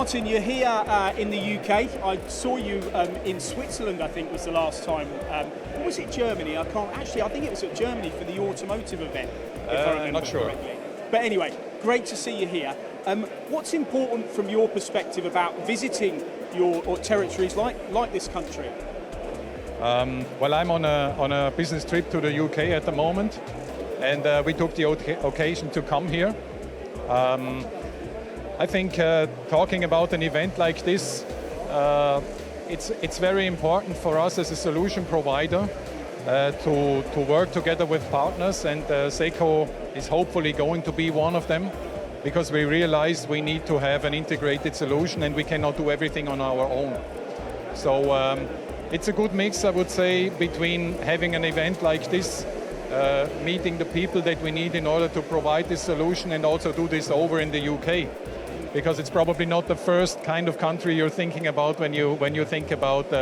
Martin, you're here in the UK. I saw you in Switzerland, I think was the last time. Or was it Germany? I think it was at Germany for the automotive event, if I remember not sure. correctly. But anyway, great to see you here. What's important from your perspective about visiting your territories like this country? Well, I'm on a business trip to the UK at the moment, and we took the occasion to come here. I think talking about an event like this, it's very important for us as a solution provider to work together with partners, and Seco is hopefully going to be one of them, because we realize we need to have an integrated solution and we cannot do everything on our own. So it's a good mix, I would say, between having an event like this, meeting the people that we need in order to provide this solution, and also do this over in the UK. Because it's probably not the first kind of country you're thinking about when you think about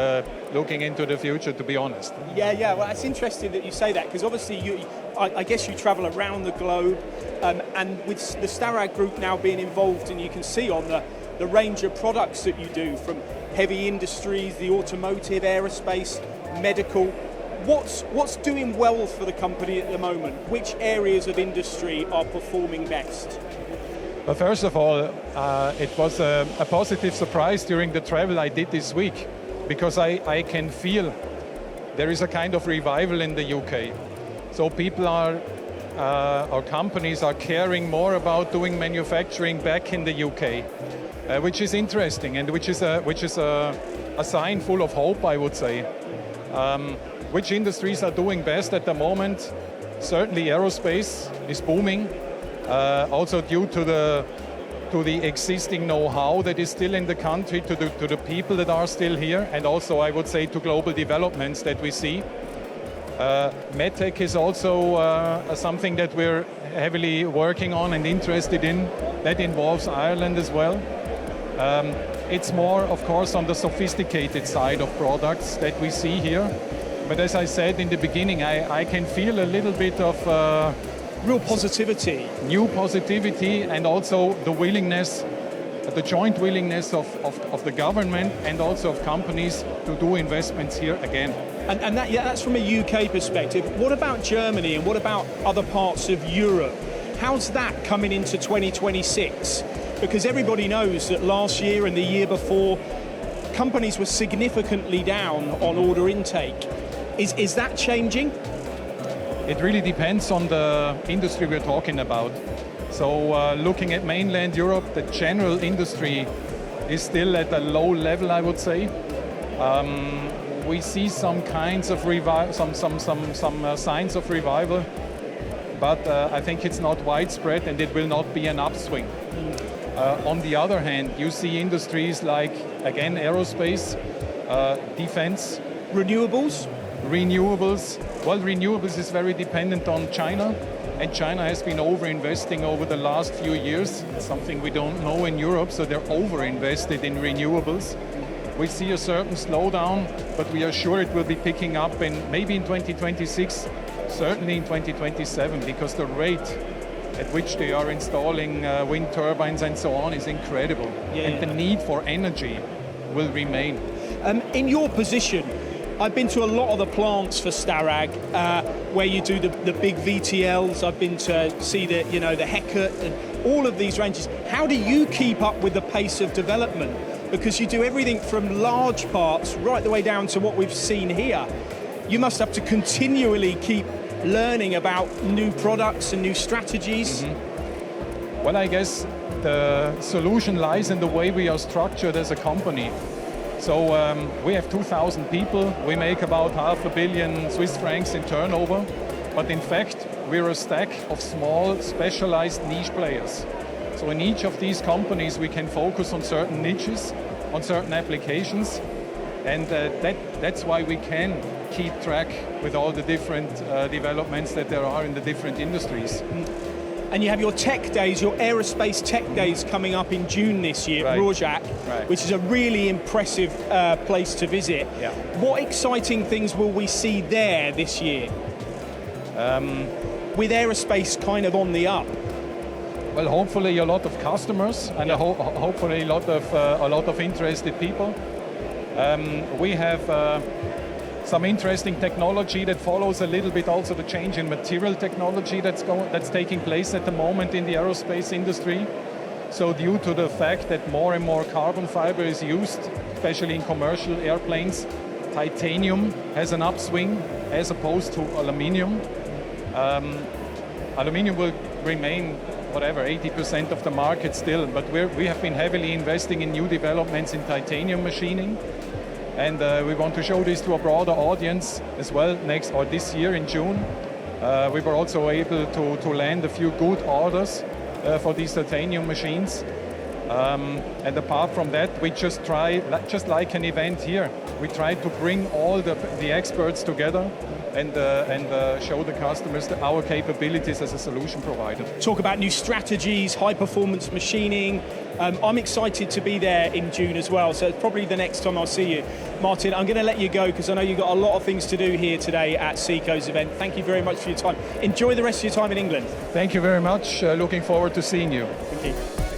looking into the future, to be honest. Yeah. Well, it's interesting that you say that, because obviously I guess you travel around the globe, and with the Starrag Group now being involved, and you can see on the range of products that you do, from heavy industries, the automotive, aerospace, medical. What's doing well for the company at the moment? Which areas of industry are performing best? Well, first of all, it was a positive surprise during the travel I did this week, because I can feel there is a kind of revival in the UK. So people or companies are caring more about doing manufacturing back in the UK, which is interesting, and which is a sign full of hope, I would say. Which industries are doing best at the moment? Certainly aerospace is booming. Also due to the existing know-how that is still in the country, to the people that are still here, and also I would say to global developments that we see. Medtech is also something that we're heavily working on and interested in. That involves Ireland as well. It's more, of course, on the sophisticated side of products that we see here. But as I said in the beginning, I can feel a little bit of real positivity. New positivity, and also the willingness, the joint willingness of the government and also of companies to do investments here again. And that's from a UK perspective. What about Germany, and what about other parts of Europe? How's that coming into 2026? Because everybody knows that last year and the year before, companies were significantly down on order intake. Is that changing? It really depends on the industry we're talking about. So looking at mainland Europe, the general industry is still at a low level, I would say. We see some kinds of some signs of revival, but I think it's not widespread, and it will not be an upswing. On the other hand, you see industries like, again, aerospace, defense. Renewables? Renewables. Well, renewables is very dependent on China, and China has been over-investing over the last few years. It's something we don't know in Europe, so they're over-invested in renewables. We see a certain slowdown, but we are sure it will be picking up maybe in 2026, certainly in 2027, because the rate at which they are installing wind turbines and so on is incredible. And the need for energy will remain. In your position, I've been to a lot of the plants for Starrag, where you do the big VTLs. I've been to see the Heckert and all of these ranges. How do you keep up with the pace of development? Because you do everything from large parts right the way down to what we've seen here. You must have to continually keep learning about new products and new strategies. Mm-hmm. Well, I guess the solution lies in the way we are structured as a company. So we have 2,000 people. We make about 500 million Swiss francs in turnover. But in fact, we're a stack of small, specialized niche players. So in each of these companies, we can focus on certain niches, on certain applications. And that's why we can keep track with all the different developments that there are in the different industries. And you have your tech days, your aerospace tech days coming up in June this year, right. Rorschach, right. Which is a really impressive place to visit. Yeah. What exciting things will we see there this year? With aerospace kind of on the up. Well, hopefully a lot of customers and hopefully a lot of interested people. We have some interesting technology that follows a little bit also the change in material technology that's taking place at the moment in the aerospace industry. So due to the fact that more and more carbon fiber is used, especially in commercial airplanes, titanium has an upswing as opposed to aluminium. Aluminium will remain 80% of the market still, but we have been heavily investing in new developments in titanium machining, and we want to show this to a broader audience as well this year in June. We were also able to land a few good orders for these titanium machines. And apart from that, we just like an event here, we try to bring all the experts together and show the customers our capabilities as a solution provider. Talk about new strategies, high performance machining. I'm excited to be there in June as well, so it's probably the next time I'll see you. Martin, I'm going to let you go because I know you've got a lot of things to do here today at SECO's event. Thank you very much for your time. Enjoy the rest of your time in England. Thank you very much. Looking forward to seeing you. Thank you.